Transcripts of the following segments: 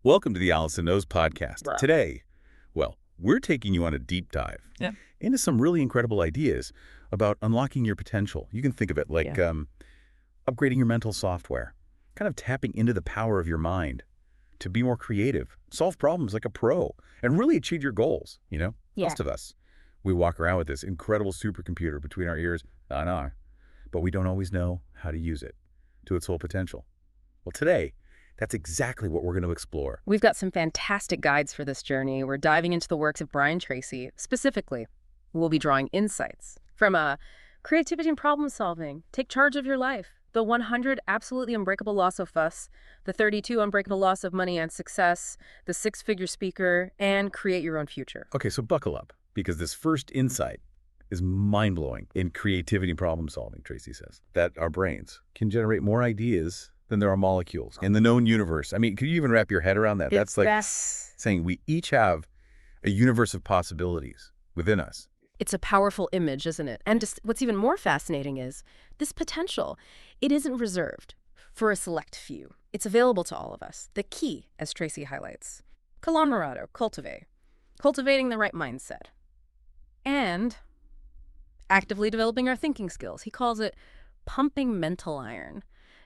Welcome to the Allison Knows podcast. Bruh. Today, we're taking you on a deep dive Yeah. into some really incredible ideas about unlocking your potential. You can think of it like upgrading your mental software, kind of tapping into the power of your mind to be more creative, solve problems like a pro, and really achieve your goals, Yeah. Most of us, we walk around with this incredible supercomputer between our ears, but we don't always know how to use it to its full potential. Well, today, that's exactly what we're going to explore. We've got some fantastic guides for this journey. We're diving into the works of Brian Tracy. Specifically, we'll be drawing insights from creativity and problem solving, take charge of your life, the 100 absolutely unbreakable laws of fuss, the 32 unbreakable laws of money and success, the six-figure speaker, and create your own future. Okay, so buckle up, because this first insight is mind-blowing in creativity and problem solving, Tracy says, that our brains can generate more ideas than there are molecules in the known universe. I mean, could you even wrap your head around that? That's like saying we each have a universe of possibilities within us. It's a powerful image, isn't it? And just what's even more fascinating is this potential. It isn't reserved for a select few. It's available to all of us. The key, as Tracy highlights, conglomerado, cultivating the right mindset, and actively developing our thinking skills. He calls it pumping mental iron.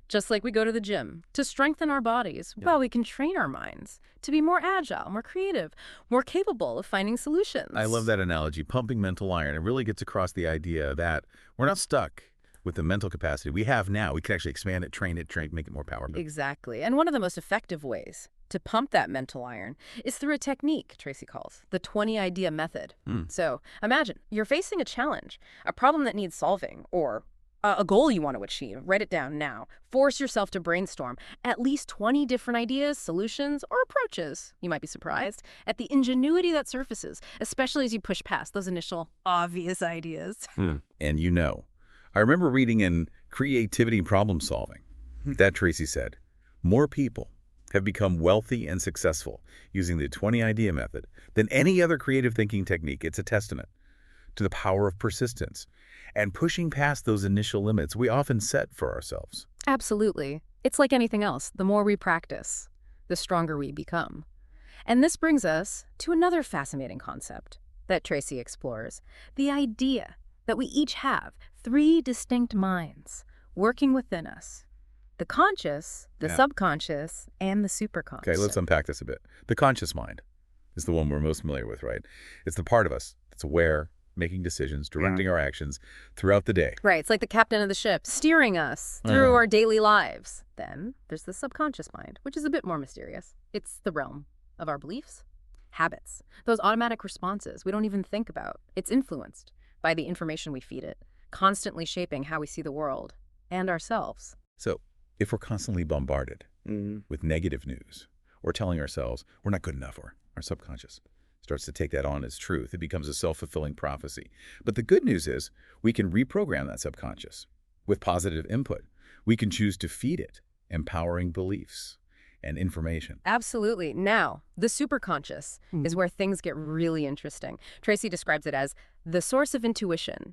Just like we go to the gym to strengthen our bodies, we can train our minds to be more agile, more creative, more capable of finding solutions. I love that analogy, pumping mental iron. It really gets across the idea that we're not stuck with the mental capacity we have now. We can actually expand it, train it, make it more powerful. Exactly. And one of the most effective ways to pump that mental iron is through a technique Tracy calls the 20-idea method. So imagine you're facing a challenge, a problem that needs solving, or a goal you want to achieve. Write it down now. Force yourself to brainstorm at least 20 different ideas, solutions, or approaches. You might be surprised at the ingenuity that surfaces, especially as you push past those initial obvious ideas. And I remember reading in Creativity and Problem Solving that Tracy said, more people have become wealthy and successful using the 20-idea method than any other creative thinking technique. It's a testament to the power of persistence and pushing past those initial limits we often set for ourselves. Absolutely. It's like anything else. The more we practice, the stronger we become. And this brings us to another fascinating concept that Tracy explores, the idea that we each have 3 distinct minds working within us: the conscious, the subconscious, and the superconscious. Okay, let's unpack this a bit. The conscious mind is the one we're most familiar with, right? It's the part of us that's aware, making decisions, directing our actions throughout the day. Right, it's like the captain of the ship, steering us through our daily lives. Then there's the subconscious mind, which is a bit more mysterious. It's the realm of our beliefs, habits, those automatic responses we don't even think about. It's influenced by the information we feed it, constantly shaping how we see the world and ourselves. So if we're constantly bombarded with negative news or telling ourselves we're not good enough, or our subconscious starts to take that on as truth, it becomes a self-fulfilling prophecy. But the good news is we can reprogram that subconscious with positive input. We can choose to feed it empowering beliefs and information. Absolutely. Now, the superconscious is where things get really interesting. Tracy describes it as the source of intuition,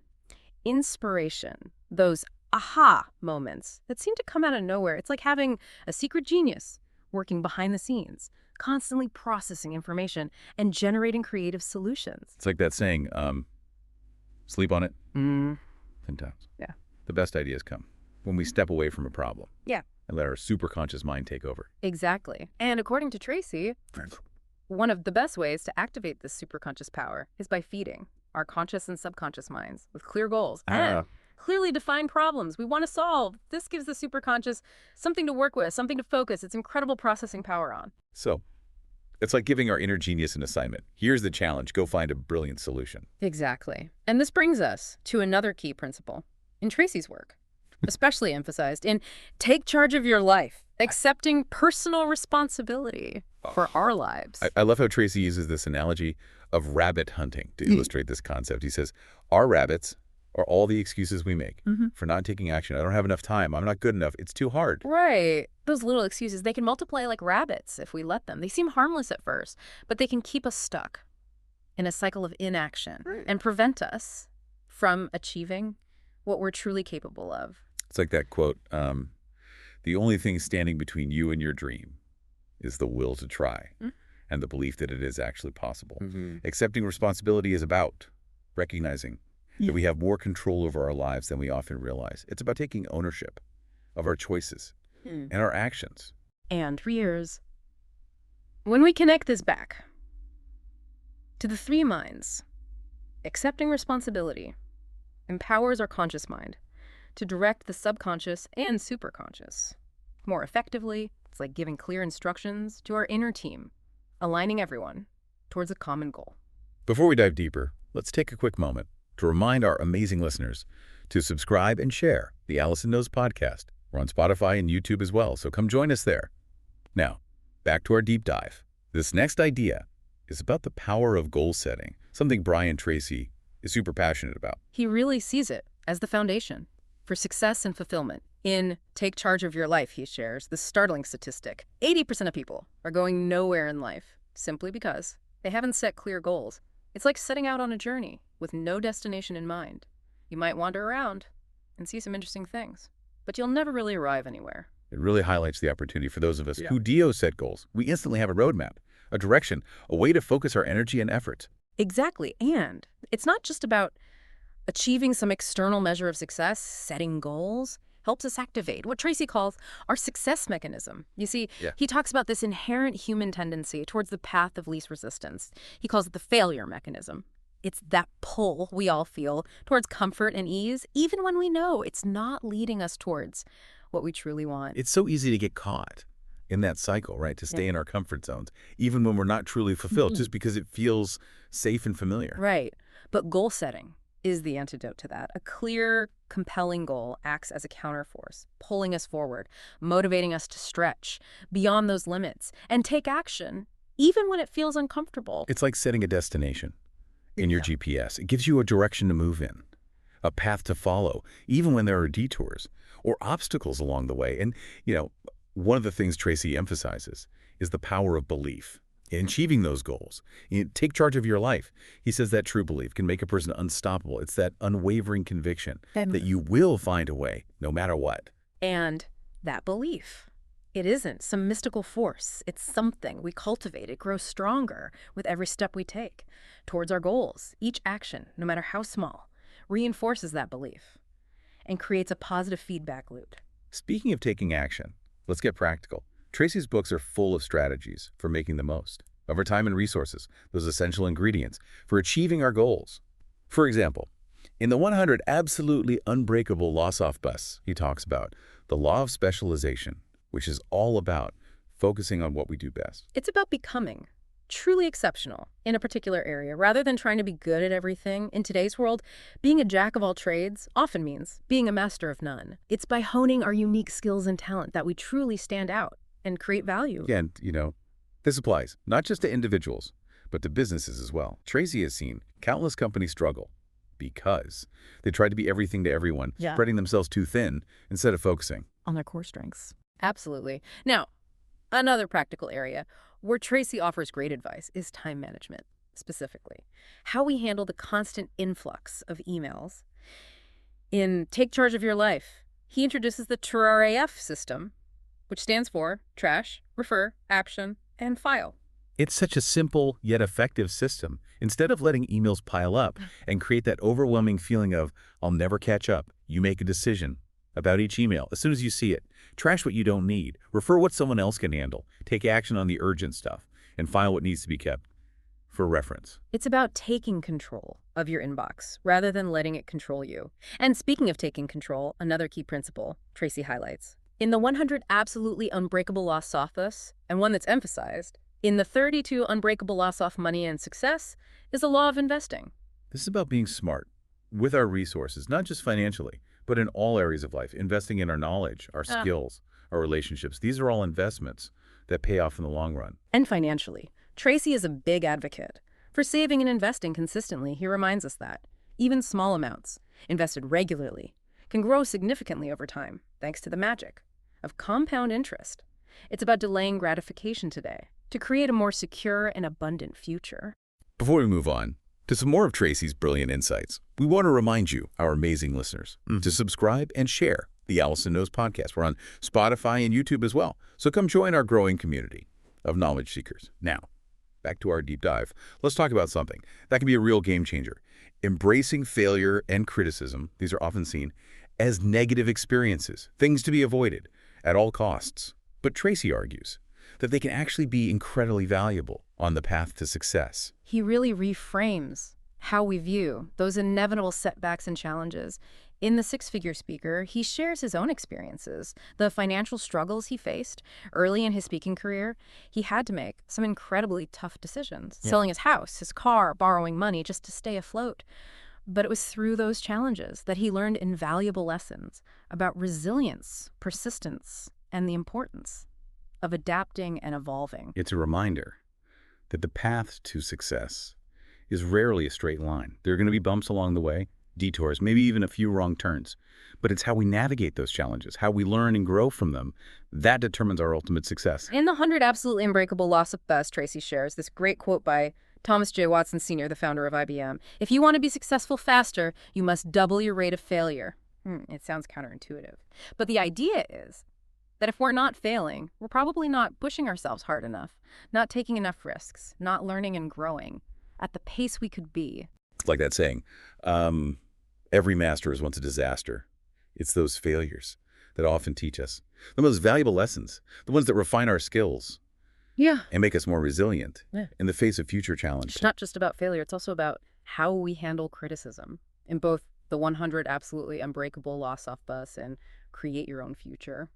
inspiration, those aha moments that seem to come out of nowhere. It's like having a secret genius working behind the scenes, constantly processing information and generating creative solutions. It's like that saying, sleep on it 10 times. Yeah. The best ideas come when we step away from a problem. Yeah. And let our superconscious mind take over. Exactly. And according to Tracy, one of the best ways to activate this superconscious power is by feeding our conscious and subconscious minds with clear goals and clearly defined problems we want to solve. This gives the superconscious something to work with, something to focus its incredible processing power on. So it's like giving our inner genius an assignment. Here's the challenge. Go find a brilliant solution. Exactly. And this brings us to another key principle in Tracy's work, especially emphasized in take charge of your life, accepting personal responsibility for our lives. I love how Tracy uses this analogy of rabbit hunting to illustrate this concept. He says, our rabbits are all the excuses we make for not taking action. I don't have enough time. I'm not good enough. It's too hard. Right. Those little excuses, they can multiply like rabbits if we let them. They seem harmless at first, but they can keep us stuck in a cycle of inaction and prevent us from achieving what we're truly capable of. It's like that quote, the only thing standing between you and your dream is the will to try and the belief that it is actually possible. Mm-hmm. Accepting responsibility is about recognizing that we have more control over our lives than we often realize. It's about taking ownership of our choices and our actions. And for years, when we connect this back to the three minds, accepting responsibility empowers our conscious mind to direct the subconscious and superconscious more effectively. It's like giving clear instructions to our inner team, aligning everyone towards a common goal. Before we dive deeper, let's take a quick moment to remind our amazing listeners to subscribe and share the Allison Knows podcast. We're on Spotify and YouTube as well, so come join us there. Now, back to our deep dive. This next idea is about the power of goal setting, something Brian Tracy is super passionate about. He really sees it as the foundation for success and fulfillment. In Take Charge of Your Life, he shares the startling statistic: 80% of people are going nowhere in life simply because they haven't set clear goals. It's like setting out on a journey with no destination in mind. You might wander around and see some interesting things, but you'll never really arrive anywhere. It really highlights the opportunity for those of us who do set goals. We instantly have a roadmap, a direction, a way to focus our energy and efforts. Exactly. And it's not just about achieving some external measure of success. Setting goals helps us activate what Tracy calls our success mechanism. You see, he talks about this inherent human tendency towards the path of least resistance. He calls it the failure mechanism. It's that pull we all feel towards comfort and ease, even when we know it's not leading us towards what we truly want. It's so easy to get caught in that cycle, right? To stay in our comfort zones, even when we're not truly fulfilled, just because it feels safe and familiar. Right. But goal setting is the antidote to that. A clear, compelling goal acts as a counterforce, pulling us forward, motivating us to stretch beyond those limits and take action, even when it feels uncomfortable. It's like setting a destination in your GPS. It gives you a direction to move in, a path to follow, even when there are detours or obstacles along the way. And, one of the things Tracy emphasizes is the power of belief in achieving those goals. Take charge of your life. He says that true belief can make a person unstoppable. It's that unwavering conviction that you will find a way no matter what. And that belief, it isn't some mystical force. It's something we cultivate. It grows stronger with every step we take towards our goals. Each action, no matter how small, reinforces that belief and creates a positive feedback loop. Speaking of taking action, let's get practical. Tracy's books are full of strategies for making the most of our time and resources, those essential ingredients for achieving our goals. For example, in the 100 Absolutely Unbreakable Loss-Off Busts, he talks about the law of specialization, which is all about focusing on what we do best. It's about becoming truly exceptional in a particular area rather than trying to be good at everything. In today's world, being a jack of all trades often means being a master of none. It's by honing our unique skills and talent that we truly stand out and create value. And, this applies not just to individuals, but to businesses as well. Tracy has seen countless companies struggle because they try to be everything to everyone, spreading themselves too thin instead of focusing on their core strengths. Absolutely. Now, another practical area where Tracy offers great advice is time management, specifically. How we handle the constant influx of emails. In Take Charge of Your Life, he introduces the TRAF system, which stands for Trash, Refer, Action, and File. It's such a simple yet effective system. Instead of letting emails pile up and create that overwhelming feeling of, I'll never catch up, you make a decision about each email. As soon as you see it, trash what you don't need, refer what someone else can handle, take action on the urgent stuff, and file what needs to be kept for reference. It's about taking control of your inbox rather than letting it control you. And speaking of taking control, another key principle Tracy highlights. In the 100 Absolutely Unbreakable Loss-Off Busts, and one that's emphasized, in the 32 Unbreakable Loss-Off Money and Success, is the law of investing. This is about being smart with our resources, not just financially, but in all areas of life, investing in our knowledge, our skills, our relationships. These are all investments that pay off in the long run. And financially, Tracy is a big advocate for saving and investing consistently. He reminds us that even small amounts, invested regularly, can grow significantly over time, thanks to the magic of compound interest. It's about delaying gratification today to create a more secure and abundant future. Before we move on to some more of Tracy's brilliant insights, we want to remind you, our amazing listeners, to subscribe and share the Allison Knows podcast. We're on Spotify and YouTube as well, so come join our growing community. of knowledge seekers. Now, back to our deep dive. Let's talk about something that can be a real game changer. Embracing failure and criticism, these are often seen as negative experiences, things to be avoided at all costs. But Tracy argues that they can actually be incredibly valuable on the path to success. He really reframes how we view those inevitable setbacks and challenges. In The Six-Figure Speaker, he shares his own experiences, the financial struggles he faced early in his speaking career. He had to make some incredibly tough decisions, selling his house, his car, borrowing money just to stay afloat. But it was through those challenges that he learned invaluable lessons about resilience, persistence, and the importance of adapting and evolving. It's a reminder that the path to success is rarely a straight line. There are going to be bumps along the way, detours, maybe even a few wrong turns. But it's how we navigate those challenges, how we learn and grow from them, that determines our ultimate success. In The 100 Absolutely Unbreakable Laws of Buzz, Tracy shares this great quote by Thomas J. Watson Sr., the founder of IBM. If you want to be successful faster, you must double your rate of failure. It sounds counterintuitive. But the idea is that if we're not failing, we're probably not pushing ourselves hard enough, not taking enough risks, not learning and growing at the pace we could be. It's like that saying, every master is once a disaster. It's those failures that often teach us the most valuable lessons, the ones that refine our skills and make us more resilient in the face of future challenges. It's not just about failure. It's also about how we handle criticism in both the 100 Absolutely Unbreakable Laws of Buzz and Create Your Own Future.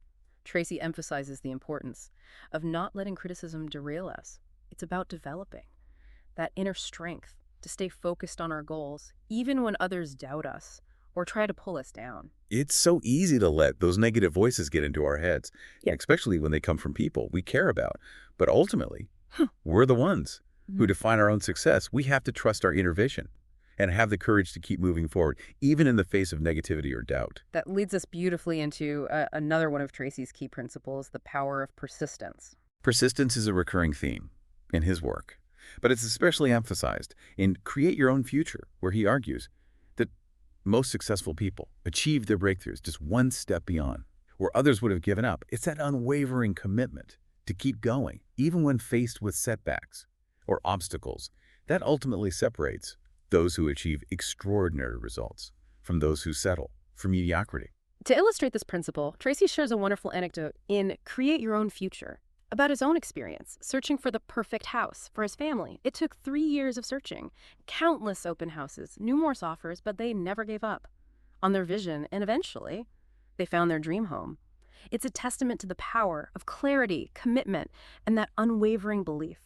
Tracy emphasizes the importance of not letting criticism derail us. It's about developing that inner strength to stay focused on our goals, even when others doubt us or try to pull us down. It's so easy to let those negative voices get into our heads, especially when they come from people we care about. But ultimately, we're the ones who define our own success. We have to trust our inner vision and have the courage to keep moving forward, even in the face of negativity or doubt. That leads us beautifully into another one of Tracy's key principles, the power of persistence. Persistence is a recurring theme in his work, but it's especially emphasized in Create Your Own Future, where he argues that most successful people achieve their breakthroughs just one step beyond, where others would have given up. It's that unwavering commitment to keep going, even when faced with setbacks or obstacles. That ultimately separates those who achieve extraordinary results from those who settle for mediocrity. To illustrate this principle, Tracy shares a wonderful anecdote in Create Your Own Future about his own experience searching for the perfect house for his family. It took 3 years of searching, countless open houses, numerous offers, but they never gave up on their vision, and eventually they found their dream home. It's a testament to the power of clarity, commitment, and that unwavering belief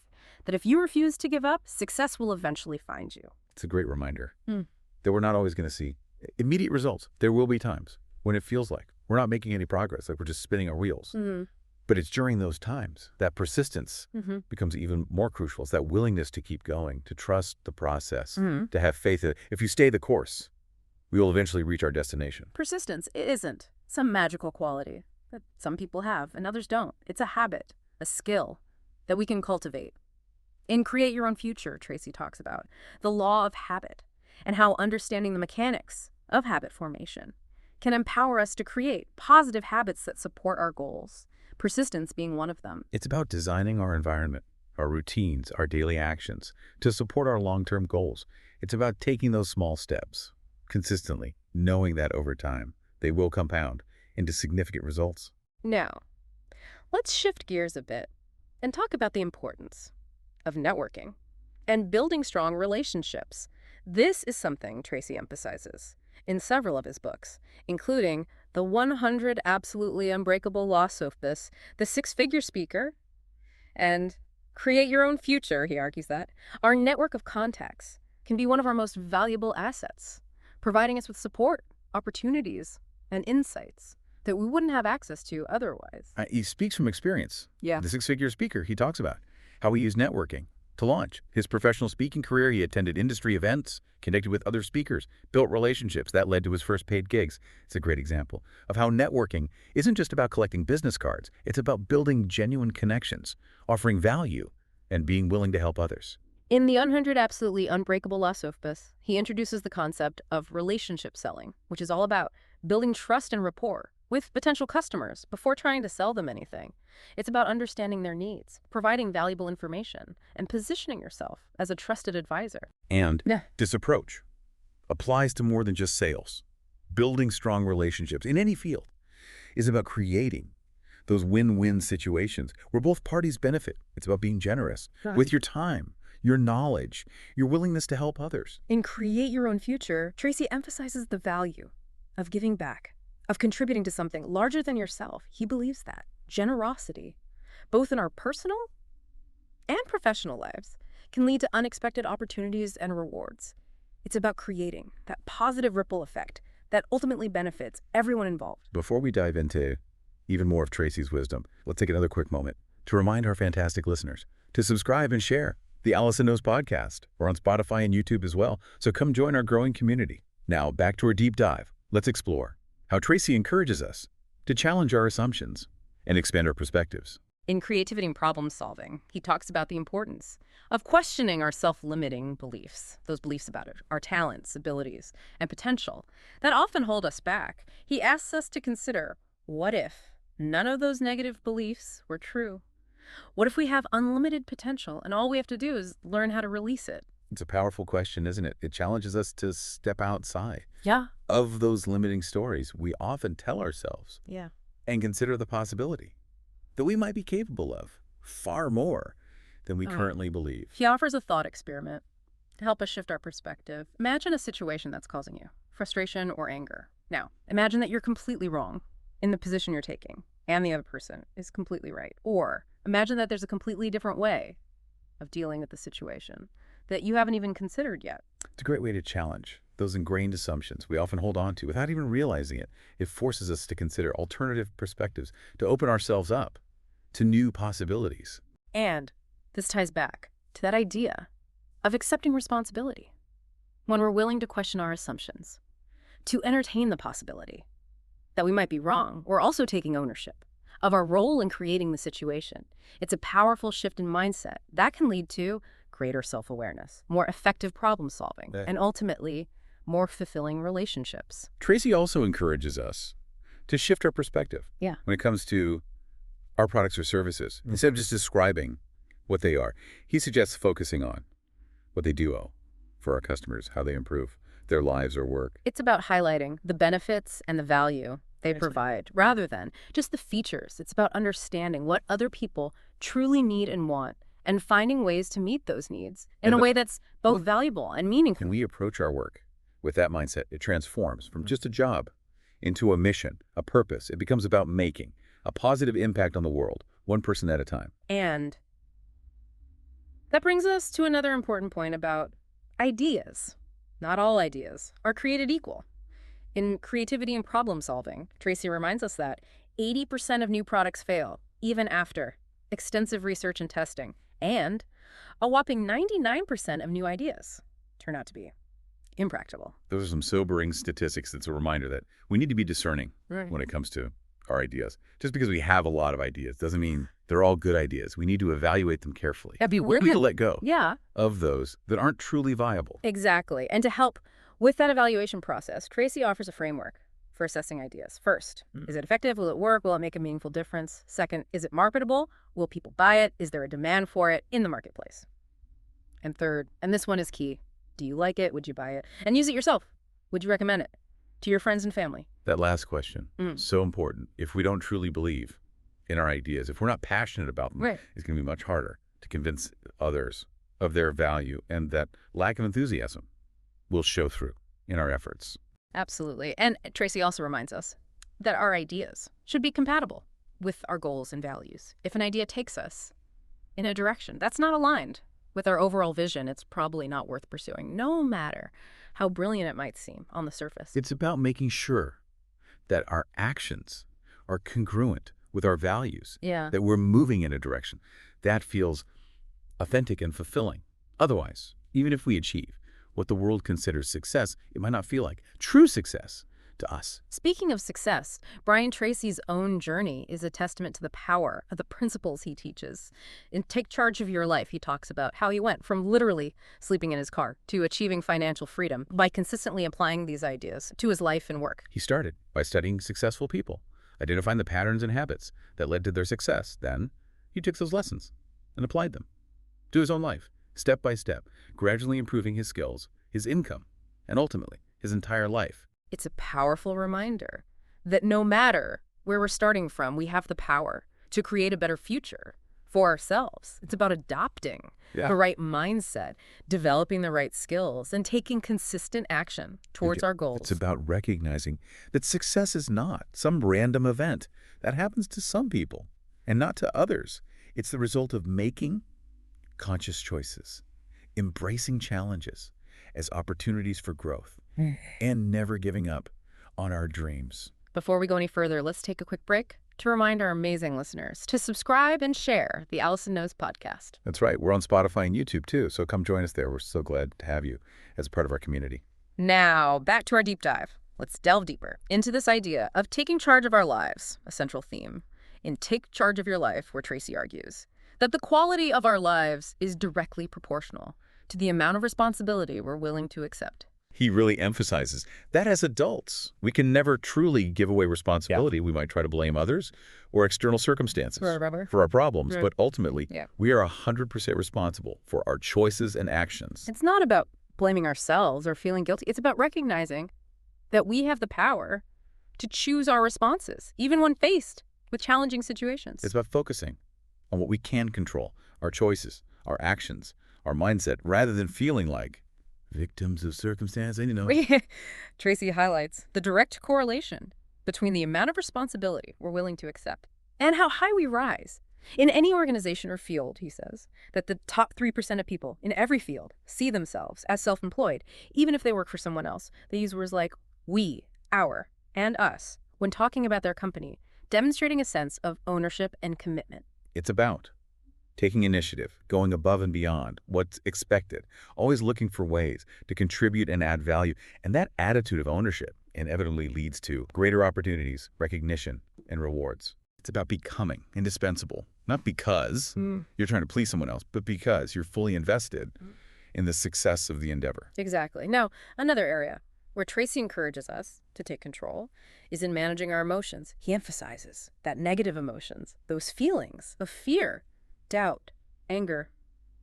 that if you refuse to give up, success will eventually find you. It's a great reminder that we're not always going to see immediate results. There will be times when it feels like we're not making any progress, like we're just spinning our wheels. But it's during those times that persistence becomes even more crucial. It's that willingness to keep going, to trust the process, to have faith that if you stay the course, we will eventually reach our destination. Persistence isn't some magical quality that some people have and others don't. It's a habit, a skill that we can cultivate. In Create Your Own Future, Tracy talks about the law of habit and how understanding the mechanics of habit formation can empower us to create positive habits that support our goals, persistence being one of them. It's about designing our environment, our routines, our daily actions to support our long-term goals. It's about taking those small steps consistently, knowing that over time they will compound into significant results. Now, let's shift gears a bit and talk about the importance of networking and building strong relationships. This is something Tracy emphasizes in several of his books, including The 100 Absolutely Unbreakable Laws of Buzz, The Six-Figure Speaker, and Create Your Own Future. He argues that our network of contacts can be one of our most valuable assets, providing us with support, opportunities, and insights that we wouldn't have access to otherwise. He speaks from experience. Yeah. The Six-Figure Speaker, he talks about how he used networking to launch his professional speaking career. He attended industry events, connected with other speakers, built relationships that led to his first paid gigs. It's a great example of how networking isn't just about collecting business cards. It's about building genuine connections, offering value, and being willing to help others. In The 100 Absolutely Unbreakable Laws of Buzz, he introduces the concept of relationship selling, which is all about building trust and rapport with potential customers before trying to sell them anything. It's about understanding their needs, providing valuable information, and positioning yourself as a trusted advisor. And Yeah. this approach applies to more than just sales. Building strong relationships in any field is about creating those win-win situations where both parties benefit. It's about being generous with your time, your knowledge, your willingness to help others. In Create Your Own Future, Tracy emphasizes the value of giving back, of contributing to something larger than yourself. He believes that generosity, both in our personal and professional lives, can lead to unexpected opportunities and rewards. It's about creating that positive ripple effect that ultimately benefits everyone involved. Before we dive into even more of Tracy's wisdom, let's take another quick moment to remind our fantastic listeners to subscribe and share the Allison Knows podcast. We're on Spotify and YouTube as well, so come join our growing community. Now, back to our deep dive. Let's explore how Tracy encourages us to challenge our assumptions and expand our perspectives. In Creativity and Problem Solving, he talks about the importance of questioning our self-limiting beliefs, those beliefs about our talents, abilities, and potential that often hold us back. He asks us to consider, what if none of those negative beliefs were true? What if we have unlimited potential and all we have to do is learn how to release it? It's a powerful question, isn't it? It challenges us to step outside Yeah. of those limiting stories we often tell ourselves Yeah. and consider the possibility that we might be capable of far more than we currently believe. He offers a thought experiment to help us shift our perspective. Imagine a situation that's causing you frustration or anger. Now, imagine that you're completely wrong in the position you're taking and the other person is completely right. Or imagine that there's a completely different way of dealing with the situation that you haven't even considered yet. It's a great way to challenge those ingrained assumptions we often hold on to without even realizing it. It forces us to consider alternative perspectives, to open ourselves up to new possibilities. And this ties back to that idea of accepting responsibility. When we're willing to question our assumptions, to entertain the possibility that we might be wrong, we're also taking ownership of our role in creating the situation. It's a powerful shift in mindset that can lead to greater self-awareness, more effective problem solving, and ultimately more fulfilling relationships. Tracy also encourages us to shift our perspective Yeah. when it comes to our products or services. Instead of just describing what they are, he suggests focusing on what they do for our customers, how they improve their lives or work. It's about highlighting the benefits and the value they provide rather than just the features. It's about understanding what other people truly need and want and finding ways to meet those needs in a way that's both valuable and meaningful. When we approach our work with that mindset, it transforms from just a job into a mission, a purpose. It becomes about making a positive impact on the world, one person at a time. And that brings us to another important point about ideas. Not all ideas are created equal. In Creativity and Problem Solving, Tracy reminds us that 80% of new products fail, even after extensive research and testing, and a whopping 99% of new ideas turn out to be impractical. Those are some sobering statistics. That's a reminder that we need to be discerning Right. when it comes to our ideas. Just because we have a lot of ideas doesn't mean they're all good ideas. We need to evaluate them carefully. That'd be We weird. need to let go Yeah, of those that aren't truly viable. exactly. And to help with that evaluation process, Tracy offers a framework for assessing ideas. First, is it effective? Will it work? Will it make a meaningful difference? Second, is it marketable? Will people buy it? Is there a demand for it in the marketplace? And third, and this one is key, do you like it? Would you buy it? And use it yourself. Would you recommend it to your friends and family? That last question, so important. If we don't truly believe in our ideas, if we're not passionate about them, Right. it's going to be much harder to convince others of their value, and that lack of enthusiasm will show through in our efforts. Absolutely. And Tracy also reminds us that our ideas should be compatible with our goals and values. If an idea takes us in a direction that's not aligned with our overall vision, it's probably not worth pursuing, no matter how brilliant it might seem on the surface. It's about making sure that our actions are congruent with our values, Yeah. that we're moving in a direction that feels authentic and fulfilling. Otherwise, even if we achieve what the world considers success, it might not feel like true success to us. Speaking of success, Brian Tracy's own journey is a testament to the power of the principles he teaches. In Take Charge of Your Life, he talks about how he went from literally sleeping in his car to achieving financial freedom by consistently applying these ideas to his life and work. He started by studying successful people, identifying the patterns and habits that led to their success. Then he took those lessons and applied them to his own life, step by step, gradually improving his skills, his income, and ultimately his entire life. It's a powerful reminder that no matter where we're starting from, we have the power to create a better future for ourselves. It's about adopting the right mindset, developing the right skills, and taking consistent action towards our goals. It's about recognizing that success is not some random event that happens to some people and not to others. It's the result of making conscious choices, embracing challenges as opportunities for growth, and never giving up on our dreams. Before we go any further, let's take a quick break to remind our amazing listeners to subscribe and share the Allison Knows podcast. That's right. We're on Spotify and YouTube too, so come join us there. We're so glad to have you as part of our community. Now, back to our deep dive. Let's delve deeper into this idea of taking charge of our lives, a central theme in Take Charge of Your Life, where Tracy argues that the quality of our lives is directly proportional to the amount of responsibility we're willing to accept. He really emphasizes that as adults, we can never truly give away responsibility. We might try to blame others or external circumstances for our problems, but ultimately, we are 100% responsible for our choices and actions. It's not about blaming ourselves or feeling guilty. It's about recognizing that we have the power to choose our responses, even when faced with challenging situations. It's about focusing on what we can control, our choices, our actions, our mindset, rather than feeling like victims of circumstance, Tracy highlights the direct correlation between the amount of responsibility we're willing to accept and how high we rise. In any organization or field, he says, that the top 3% of people in every field see themselves as self-employed, even if they work for someone else. They use words like we, our, and us when talking about their company, demonstrating a sense of ownership and commitment. It's about taking initiative, going above and beyond what's expected, always looking for ways to contribute and add value. And that attitude of ownership inevitably leads to greater opportunities, recognition, and rewards. It's about becoming indispensable, not because you're trying to please someone else, but because you're fully invested in the success of the endeavor. Exactly. Now, another area where Tracy encourages us to take control is in managing our emotions. He emphasizes that negative emotions, those feelings of fear, doubt, anger,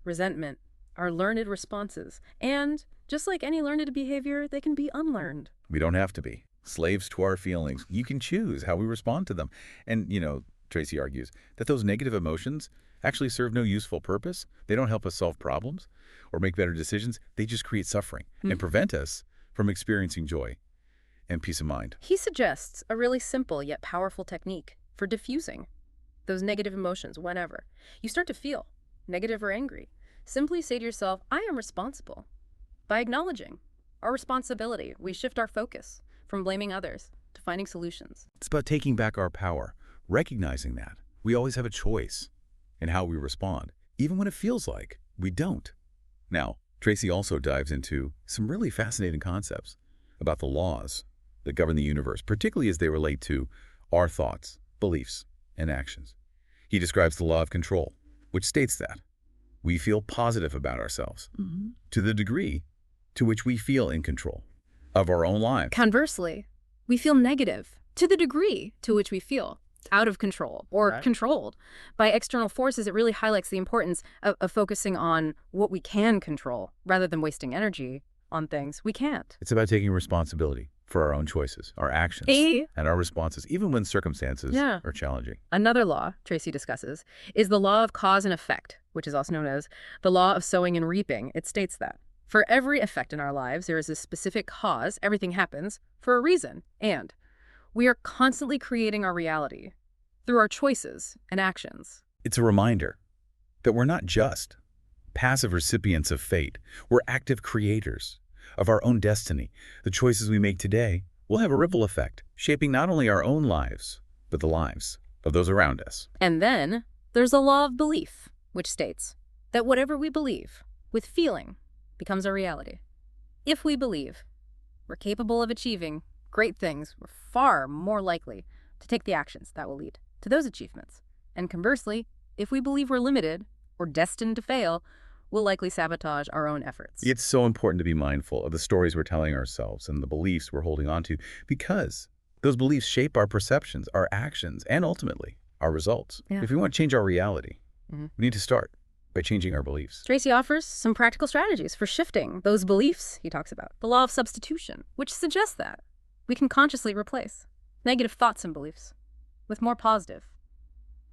resentment, are learned responses. And just like any learned behavior, they can be unlearned. We don't have to be slaves to our feelings. You can choose how we respond to them. And, Tracy argues that those negative emotions actually serve no useful purpose. They don't help us solve problems or make better decisions. They just create suffering and prevent us from experiencing joy and peace of mind. He suggests a really simple yet powerful technique for diffusing those negative emotions whenever you start to feel negative or angry. Simply say to yourself, I am responsible. By acknowledging our responsibility, we shift our focus from blaming others to finding solutions. It's about taking back our power, recognizing that we always have a choice in how we respond, even when it feels like we don't. Now, Tracy also dives into some really fascinating concepts about the laws that govern the universe, particularly as they relate to our thoughts, beliefs, and actions. He describes the law of control, which states that we feel positive about ourselves to the degree to which we feel in control of our own lives. Conversely, we feel negative to the degree to which we feel out of control or controlled by external forces. It really highlights the importance of focusing on what we can control rather than wasting energy on things we can't. It's about taking responsibility for our own choices, our actions, and our responses, even when circumstances are challenging. Another law Tracy discusses is the law of cause and effect, which is also known as the law of sowing and reaping. It states that for every effect in our lives, there is a specific cause. Everything happens for a reason, and we are constantly creating our reality through our choices and actions. It's a reminder that we're not just passive recipients of fate. We're active creators of our own destiny. The choices we make today will have a ripple effect, shaping not only our own lives, but the lives of those around us. And then there's a law of belief, which states that whatever we believe with feeling becomes our reality. If we believe we're capable of achieving great things, we're far more likely to take the actions that will lead to those achievements. And conversely, if we believe we're limited or destined to fail, we'll likely sabotage our own efforts. It's so important to be mindful of the stories we're telling ourselves and the beliefs we're holding on to, because Those beliefs shape our perceptions, our actions, and ultimately, our results. Yeah. If we want to change our reality, we need to start by changing our beliefs. Tracy offers some practical strategies for shifting those beliefs he talks about. The law of substitution, which suggests that we can consciously replace negative thoughts and beliefs with more positive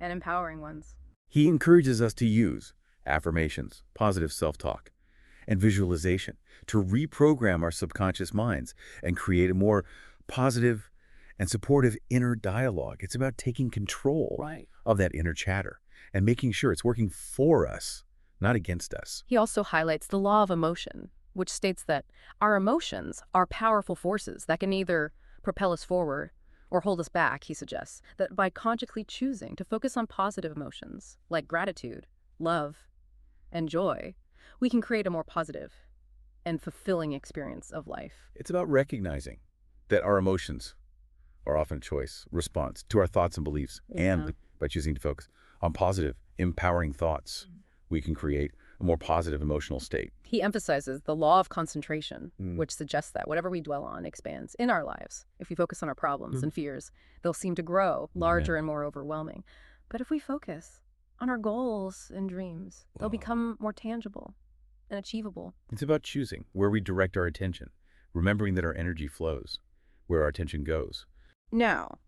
and empowering ones. He encourages us to use affirmations, positive self-talk, and visualization to reprogram our subconscious minds and create a more positive and supportive inner dialogue. It's about taking control of that inner chatter and making sure it's working for us, not against us. He also highlights the law of emotion, which states that our emotions are powerful forces that can either propel us forward or hold us back. He suggests that by consciously choosing to focus on positive emotions like gratitude, love, and joy, we can create a more positive and fulfilling experience of life. It's about recognizing that our emotions are often a choice, response to our thoughts and beliefs. And by choosing to focus on positive, empowering thoughts, we can create a more positive emotional state. He emphasizes the law of concentration, which suggests that whatever we dwell on expands in our lives. If we focus on our problems and fears, they'll seem to grow larger and more overwhelming. But if we focus on our goals and dreams, they'll become more tangible and achievable. It's about choosing where we direct our attention, remembering that our energy flows where our attention goes. Now,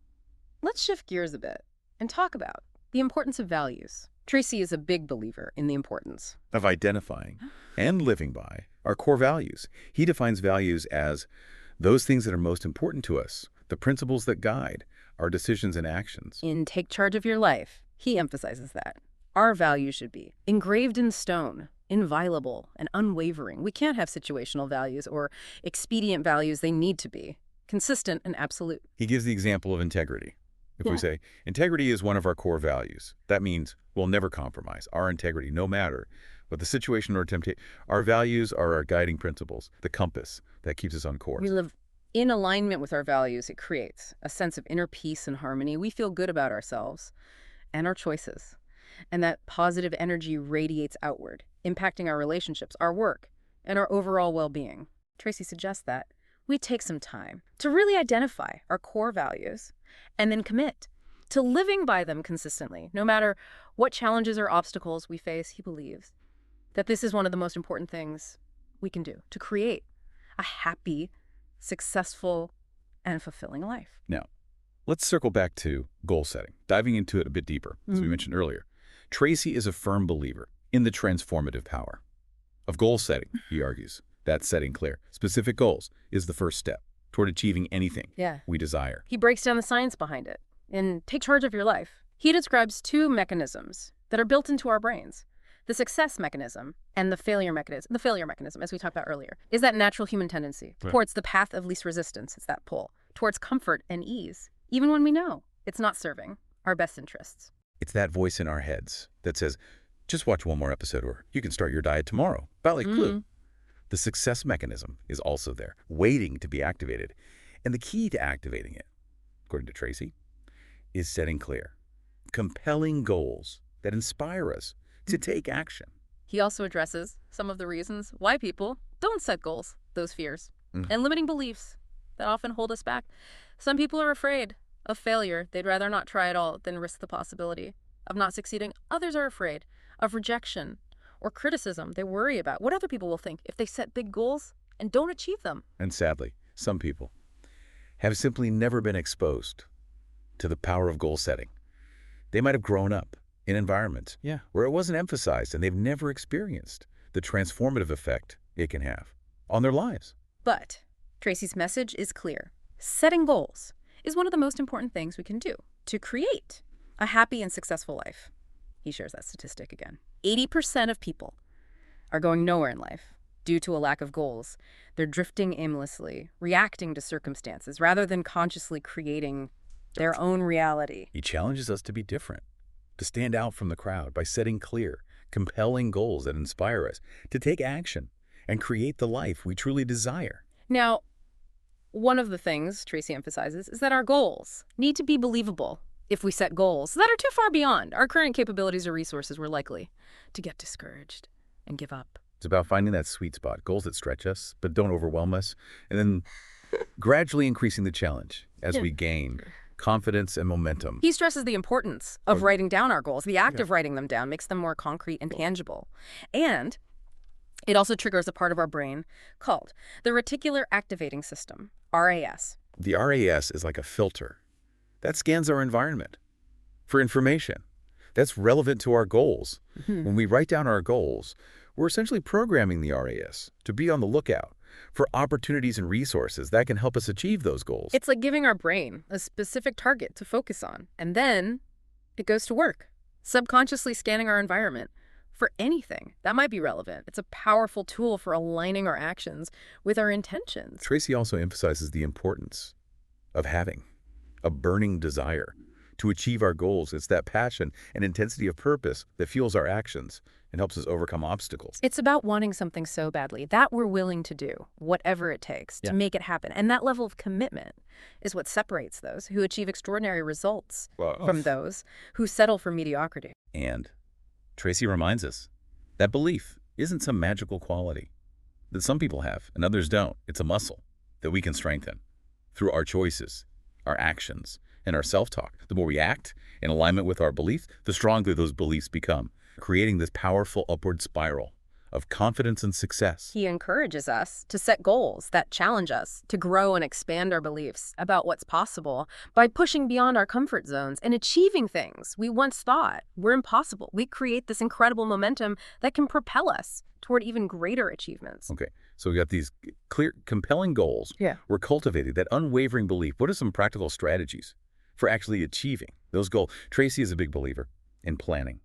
let's shift gears a bit and talk about the importance of values. Tracy is a big believer in the importance Of identifying and living by our core values. He defines values as those things that are most important to us, the principles that guide our decisions and actions. in Take Charge of Your Life. He emphasizes that our values should be engraved in stone, inviolable, and unwavering. We can't have situational values or expedient values. They need to be consistent and absolute. He gives the example of integrity. If we say, integrity is one of our core values, that means we'll never compromise our integrity, no matter what the situation or temptation. Our values are our guiding principles, the compass that keeps us on course. We live in alignment with our values. It creates a sense of inner peace and harmony. We feel good about ourselves and our choices. And that positive energy radiates outward, impacting our relationships, our work, and our overall well-being. Tracy suggests that we take some time to really identify our core values and then commit to living by them consistently. No matter what challenges or obstacles we face, he believes that this is one of the most important things we can do to create a happy, successful, and fulfilling life. Now, let's circle back to goal setting, diving into it a bit deeper, as we mentioned earlier. Tracy is a firm believer in the transformative power of goal setting, he argues. That's setting clear. Specific goals is the first step toward achieving anything we desire. He breaks down the science behind it. In Take Charge of Your Life, he describes two mechanisms that are built into our brains. The success mechanism and the failure mechanism. The failure mechanism, as we talked about earlier, is that natural human tendency towards the path of least resistance. It's that pull towards comfort and ease, even when we know it's not serving our best interests. It's that voice in our heads that says, just watch one more episode or you can start your diet tomorrow. About like Clue. The success mechanism is also there, waiting to be activated. And the key to activating it, according to Tracy, is setting clear, compelling goals that inspire us to take action. He also addresses some of the reasons why people don't set goals, those fears, and limiting beliefs that often hold us back. Some people are afraid of failure. They'd rather not try at all than risk the possibility of not succeeding. Others are afraid of rejection or criticism. They worry about what other people will think if they set big goals and don't achieve them. And sadly, some people have simply never been exposed to the power of goal setting. They might have grown up in environments where it wasn't emphasized, and they've never experienced the transformative effect it can have on their lives. But Tracy's message is clear. Setting goals is one of the most important things we can do to create a happy and successful life. He shares that statistic again. 80% of people are going nowhere in life due to a lack of goals. They're drifting aimlessly, reacting to circumstances rather than consciously creating their own reality. He challenges us to be different, to stand out from the crowd by setting clear, compelling goals that inspire us to take action and create the life we truly desire. Now, one of the things Tracy emphasizes is that our goals need to be believable. If we set goals that are too far beyond our current capabilities or resources, we're likely to get discouraged and give up. It's about finding that sweet spot, goals that stretch us but don't overwhelm us, and then gradually increasing the challenge as we gain confidence and momentum. He stresses the importance of writing down our goals. The act of writing them down makes them more concrete and tangible. And it also triggers a part of our brain called the reticular activating system, RAS. The RAS is like a filter that scans our environment for information that's relevant to our goals. When we write down our goals, we're essentially programming the RAS to be on the lookout for opportunities and resources that can help us achieve those goals. It's like giving our brain a specific target to focus on, and then it goes to work, subconsciously scanning our environment for anything that might be relevant. It's a powerful tool for aligning our actions with our intentions. Tracy also emphasizes the importance of having a burning desire to achieve our goals. It's that passion and intensity of purpose that fuels our actions and helps us overcome obstacles. It's about wanting something so badly that we're willing to do whatever it takes to make it happen. And that level of commitment is what separates those who achieve extraordinary results from those who settle for mediocrity. And Tracy reminds us that belief isn't some magical quality that some people have and others don't. It's a muscle that we can strengthen through our choices, our actions, and our self-talk. The more we act in alignment with our beliefs, the stronger those beliefs become, creating this powerful upward spiral of confidence and success. He encourages us to set goals that challenge us to grow and expand our beliefs about what's possible by pushing beyond our comfort zones and achieving things we once thought were impossible. We create this incredible momentum that can propel us toward even greater achievements. Okay, so we got these clear, compelling goals. We're cultivating that unwavering belief. What are some practical strategies for actually achieving those goals? Tracy is a big believer in planning,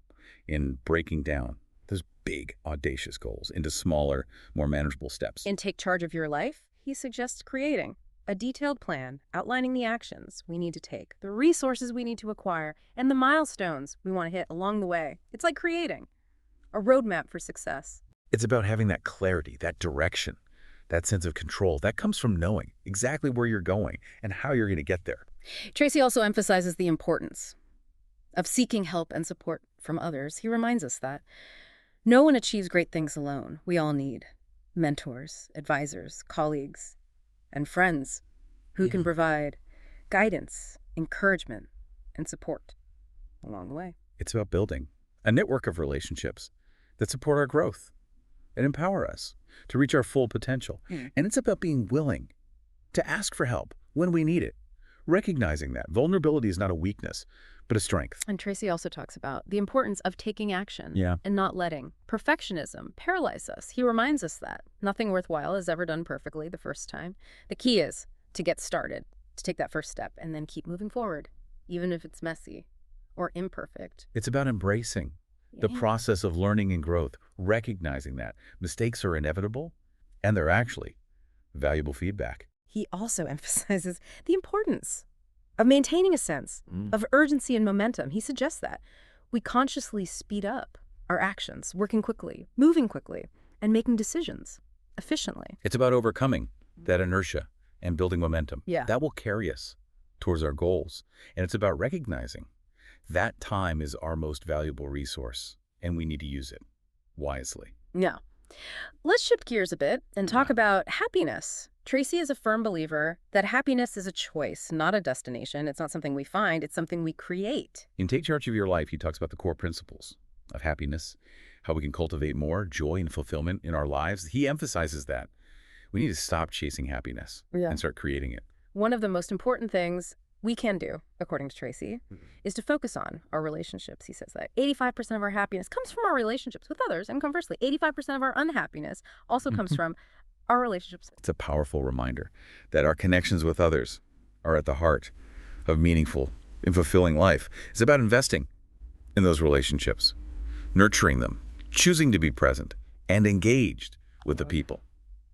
in breaking down those big, audacious goals into smaller, more manageable steps. In Take Charge of Your Life, he suggests creating a detailed plan outlining the actions we need to take, the resources we need to acquire, and the milestones we want to hit along the way. It's like creating a roadmap for success. It's about having that clarity, that direction, that sense of control. That comes from knowing exactly where you're going and how you're going to get there. Tracy also emphasizes the importance of seeking help and support from others. He reminds us that no one achieves great things alone. We all need mentors, advisors, colleagues, and friends who can provide guidance, encouragement, and support along the way. It's about building a network of relationships that support our growth and empower us to reach our full potential. And it's about being willing to ask for help when we need it, recognizing that vulnerability is not a weakness, but a strength. And Tracy also talks about the importance of taking action and not letting perfectionism paralyze us. He reminds us that nothing worthwhile is ever done perfectly the first time. The key is to get started, to take that first step, and then keep moving forward, even if it's messy or imperfect. It's about embracing the process of learning and growth, recognizing that mistakes are inevitable and they're actually valuable feedback. He also emphasizes the importance of maintaining a sense of urgency and momentum. He suggests that we consciously speed up our actions, working quickly, moving quickly, and making decisions efficiently. It's about overcoming that inertia and building momentum. That will carry us towards our goals. And it's about recognizing that time is our most valuable resource, and we need to use it wisely. Let's shift gears a bit and talk about happiness. Tracy is a firm believer that happiness is a choice, not a destination. It's not something we find, it's something we create. In Take Charge of Your Life, he talks about the core principles of happiness, how we can cultivate more joy and fulfillment in our lives. He emphasizes that we need to stop chasing happiness and start creating it. One of the most important things we can do, according to Tracy, is to focus on our relationships. He says that 85% of our happiness comes from our relationships with others, and conversely, 85% of our unhappiness also comes from our relationships. It's a powerful reminder that our connections with others are at the heart of meaningful and fulfilling life. It's about investing in those relationships, nurturing them, choosing to be present and engaged with the people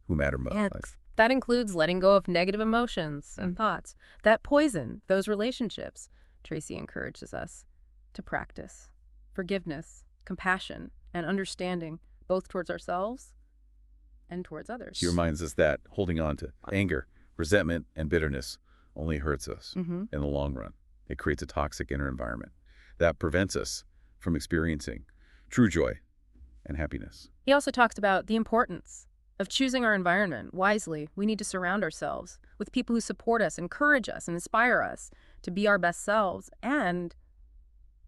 who matter most. And that includes letting go of negative emotions and thoughts that poison those relationships. Tracy encourages us to practice forgiveness, compassion, and understanding, both towards ourselves and towards others. He reminds us that holding on to anger, resentment, and bitterness only hurts us in the long run. It creates a toxic inner environment that prevents us from experiencing true joy and happiness. He also talks about the importance of choosing our environment wisely. We need to surround ourselves with people who support us, encourage us, and inspire us to be our best selves. And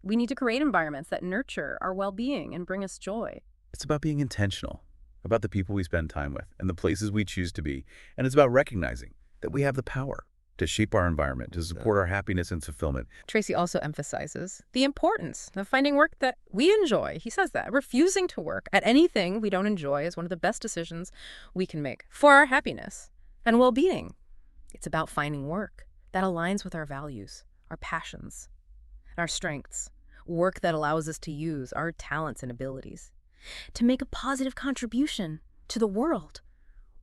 we need to create environments that nurture our well-being and bring us joy. It's about being intentional, about the people we spend time with and the places we choose to be. And it's about recognizing that we have the power to shape our environment, to support our happiness and fulfillment. Tracy also emphasizes the importance of finding work that we enjoy. He says that refusing to work at anything we don't enjoy is one of the best decisions we can make for our happiness and well-being. It's about finding work that aligns with our values, our passions, and our strengths, work that allows us to use our talents and abilities to make a positive contribution to the world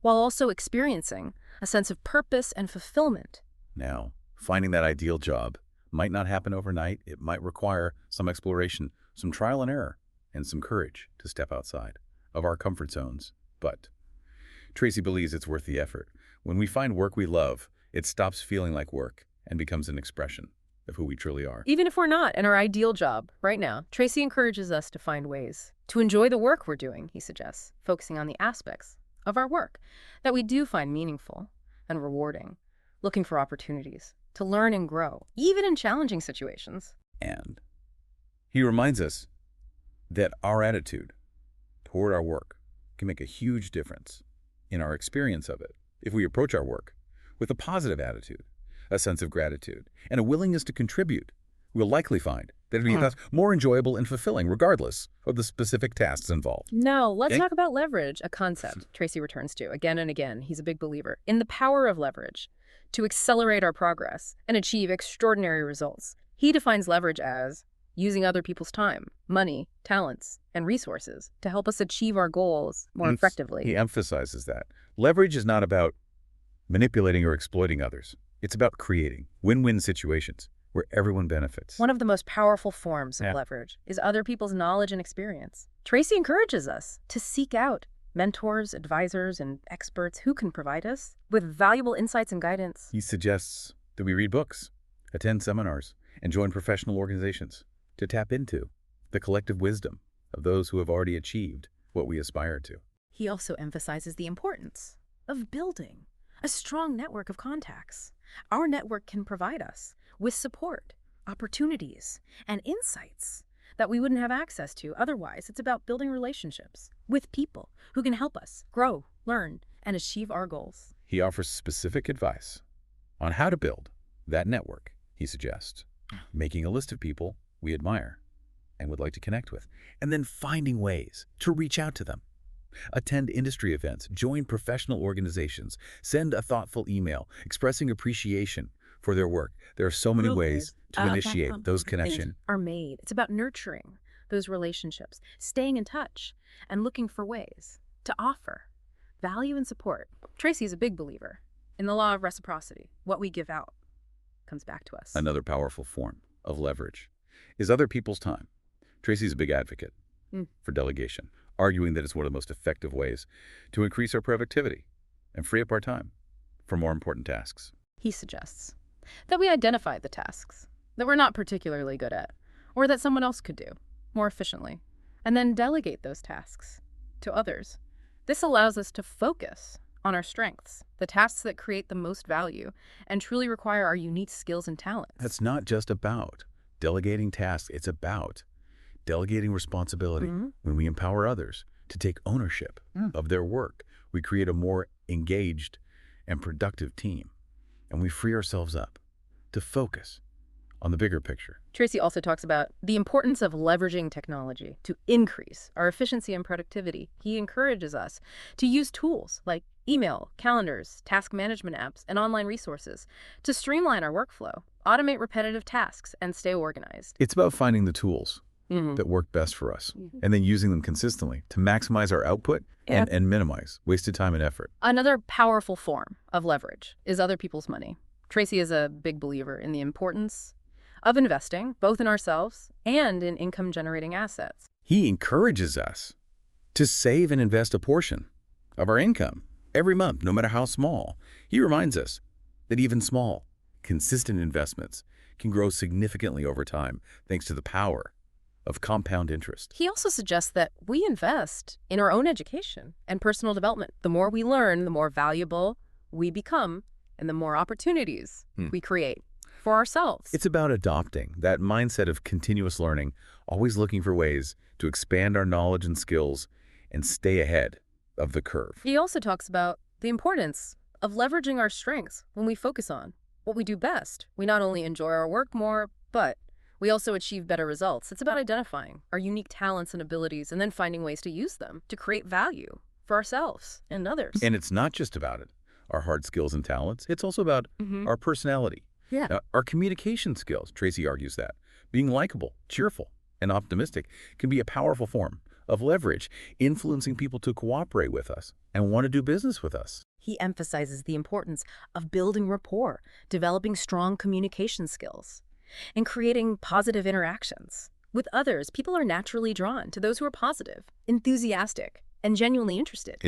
while also experiencing a sense of purpose and fulfillment. Now, finding that ideal job might not happen overnight. It might require some exploration, some trial and error, and some courage to step outside of our comfort zones. But Tracy believes it's worth the effort. When we find work we love, it stops feeling like work and becomes an expression of who we truly are. Even if we're not in our ideal job right now, Tracy encourages us to find ways to enjoy the work we're doing, he suggests, focusing on the aspects of our work that we do find meaningful and rewarding, looking for opportunities to learn and grow, even in challenging situations. And he reminds us that our attitude toward our work can make a huge difference in our experience of it. If we approach our work with a positive attitude, a sense of gratitude, and a willingness to contribute, we'll likely find that it becomes more enjoyable and fulfilling regardless of the specific tasks involved. Now, let's talk about leverage, a concept Tracy returns to again and again. He's a big believer in the power of leverage to accelerate our progress and achieve extraordinary results. He defines leverage as using other people's time, money, talents, and resources to help us achieve our goals more effectively. He emphasizes that. Leverage is not about manipulating or exploiting others. It's about creating win-win situations where everyone benefits. One of the most powerful forms of leverage is other people's knowledge and experience. Tracy encourages us to seek out mentors, advisors, and experts who can provide us with valuable insights and guidance. He suggests that we read books, attend seminars, and join professional organizations to tap into the collective wisdom of those who have already achieved what we aspire to. He also emphasizes the importance of building a strong network of contacts. Our network can provide us with support, opportunities, and insights that we wouldn't have access to otherwise. It's about building relationships with people who can help us grow, learn, and achieve our goals. He offers specific advice on how to build that network. He suggests making a list of people we admire and would like to connect with, and then finding ways to reach out to them. Attend industry events, join professional organizations, send a thoughtful email expressing appreciation for their work. There are so many ways to initiate those connections. Are made. It's about nurturing those relationships, staying in touch, and looking for ways to offer value and support. Tracy is a big believer in the law of reciprocity. What we give out comes back to us. Another powerful form of leverage is other people's time. Tracy's a big advocate for delegation, arguing that it's one of the most effective ways to increase our productivity and free up our time for more important tasks. He suggests that we identify the tasks that we're not particularly good at or that someone else could do more efficiently, and then delegate those tasks to others. This allows us to focus on our strengths, the tasks that create the most value and truly require our unique skills and talents. That's not just about delegating tasks. It's about delegating responsibility. When we empower others to take ownership of their work, we create a more engaged and productive team, and we free ourselves up to focus on the bigger picture. Tracy also talks about the importance of leveraging technology to increase our efficiency and productivity. He encourages us to use tools like email, calendars, task management apps, and online resources to streamline our workflow, automate repetitive tasks, and stay organized. It's about finding the tools that work best for us and then using them consistently to maximize our output and minimize wasted time and effort. Another powerful form of leverage is other people's money. Tracy is a big believer in the importance of investing, both in ourselves and in income-generating assets. He encourages us to save and invest a portion of our income every month, no matter how small. He reminds us that even small, consistent investments can grow significantly over time thanks to the power of compound interest. He also suggests that we invest in our own education and personal development. The more we learn, the more valuable we become and the more opportunities we create for ourselves. It's about adopting that mindset of continuous learning, always looking for ways to expand our knowledge and skills and stay ahead of the curve. He also talks about the importance of leveraging our strengths when we focus on what we do best. We not only enjoy our work more, but we also achieve better results. It's about identifying our unique talents and abilities and then finding ways to use them to create value for ourselves and others. And it's not just about our hard skills and talents. It's also about our personality. Yeah. Our communication skills, Tracy argues that. Being likable, cheerful, and optimistic can be a powerful form of leverage, influencing people to cooperate with us and want to do business with us. He emphasizes the importance of building rapport, developing strong communication skills, and creating positive interactions. With others, people are naturally drawn to those who are positive, enthusiastic, and genuinely interested.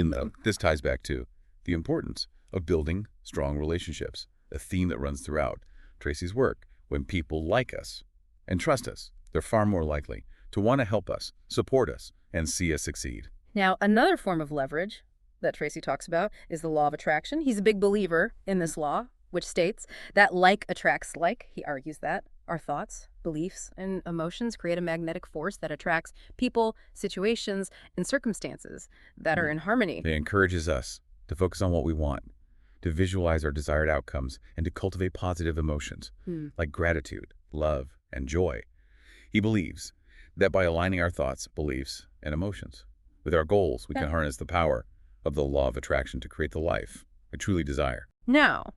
This ties back to the importance of building strong relationships, a theme that runs throughout Tracy's work. When people like us and trust us, they're far more likely to want to help us, support us, and see us succeed. Now, another form of leverage that Tracy talks about is the law of attraction. He's a big believer in this law, which states that like attracts like. He argues that our thoughts, beliefs, and emotions create a magnetic force that attracts people, situations, and circumstances that are in harmony. It encourages us to focus on what we want, to visualize our desired outcomes, and to cultivate positive emotions like gratitude, love, and joy. He believes that by aligning our thoughts, beliefs, and emotions with our goals, we can harness the power of the law of attraction to create the life we truly desire. Now,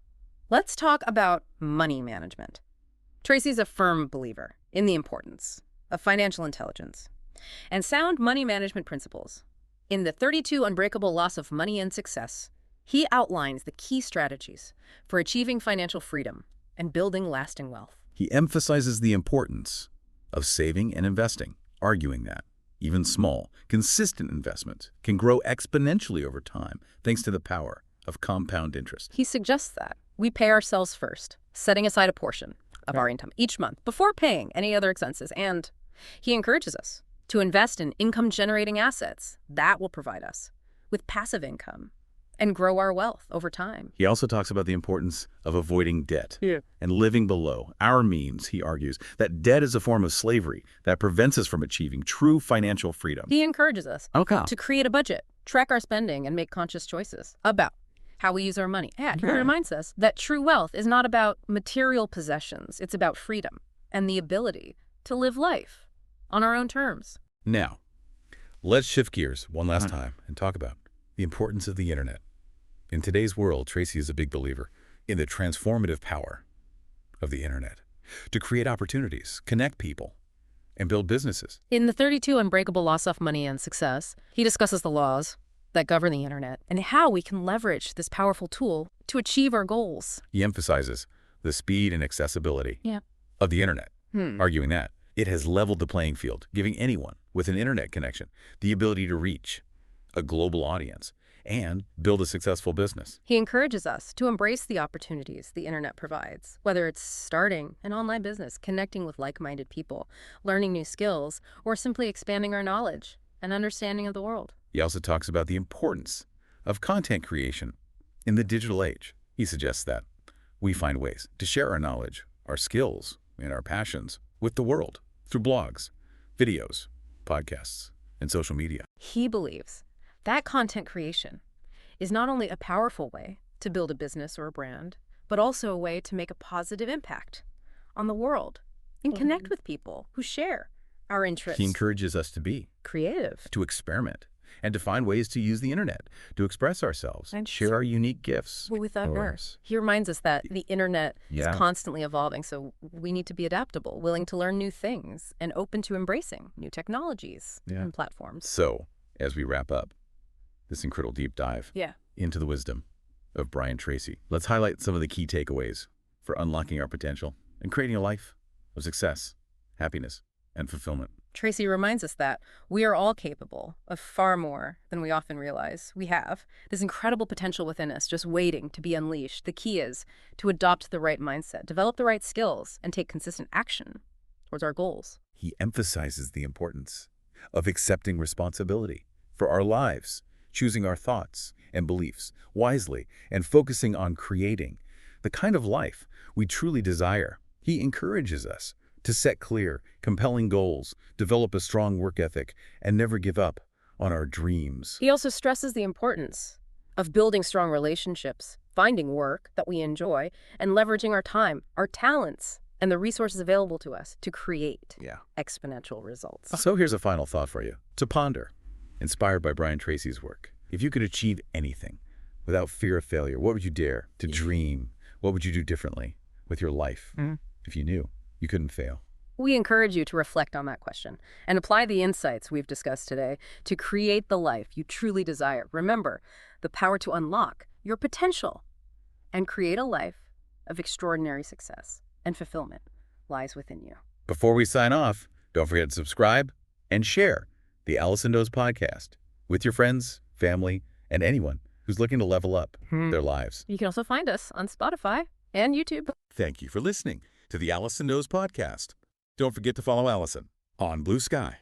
let's talk about money management. Tracy's a firm believer in the importance of financial intelligence and sound money management principles. In the 32 Unbreakable Laws of Money and Success, he outlines the key strategies for achieving financial freedom and building lasting wealth. He emphasizes the importance of saving and investing, arguing that even small, consistent investments can grow exponentially over time thanks to the power of compound interest. He suggests that we pay ourselves first, setting aside a portion of our income each month before paying any other expenses. And he encourages us to invest in income-generating assets that will provide us with passive income and grow our wealth over time. He also talks about the importance of avoiding debt and living below our means. He argues that debt is a form of slavery that prevents us from achieving true financial freedom. He encourages us to create a budget, track our spending, and make conscious choices about how we use our money. And he reminds us that true wealth is not about material possessions. It's about freedom and the ability to live life on our own terms. Now, let's shift gears one last time and talk about the importance of the internet. In today's world, Tracy is a big believer in the transformative power of the internet to create opportunities, connect people, and build businesses. In the 32 Unbreakable Laws of Money and Success, he discusses the laws that govern the internet and how we can leverage this powerful tool to achieve our goals. He emphasizes the speed and accessibility of the internet, arguing that it has leveled the playing field, giving anyone with an internet connection the ability to reach a global audience and build a successful business. He encourages us to embrace the opportunities the internet provides, whether it's starting an online business, connecting with like-minded people, learning new skills, or simply expanding our knowledge and understanding of the world. He also talks about the importance of content creation in the digital age. He suggests that we find ways to share our knowledge, our skills, and our passions with the world through blogs, videos, podcasts, and social media. He believes that content creation is not only a powerful way to build a business or a brand, but also a way to make a positive impact on the world and connect with people who share our interests. He encourages us to be creative, to experiment, and to find ways to use the internet to express ourselves and share our unique gifts with others. He reminds us that the internet is constantly evolving, so we need to be adaptable, willing to learn new things, and open to embracing new technologies and platforms. So, as we wrap up this incredible deep dive into the wisdom of Brian Tracy, let's highlight some of the key takeaways for unlocking our potential and creating a life of success, happiness, and fulfillment. Tracy reminds us that we are all capable of far more than we often realize. We have this incredible potential within us just waiting to be unleashed. The key is to adopt the right mindset, develop the right skills, and take consistent action towards our goals. He emphasizes the importance of accepting responsibility for our lives, choosing our thoughts and beliefs wisely, and focusing on creating the kind of life we truly desire. He encourages us to set clear, compelling goals, develop a strong work ethic, and never give up on our dreams. He also stresses the importance of building strong relationships, finding work that we enjoy, and leveraging our time, our talents, and the resources available to us to create exponential results. So here's a final thought for you to ponder, inspired by Brian Tracy's work. If you could achieve anything without fear of failure, what would you dare to dream? What would you do differently with your life if you knew you couldn't fail? We encourage you to reflect on that question and apply the insights we've discussed today to create the life you truly desire. Remember, the power to unlock your potential and create a life of extraordinary success and fulfillment lies within you. Before we sign off, don't forget to subscribe and share the Allison Knows podcast with your friends, family, and anyone who's looking to level up their lives. You can also find us on Spotify and YouTube. Thank you for listening to the Allison Knows podcast. Don't forget to follow Allison on Blue Sky.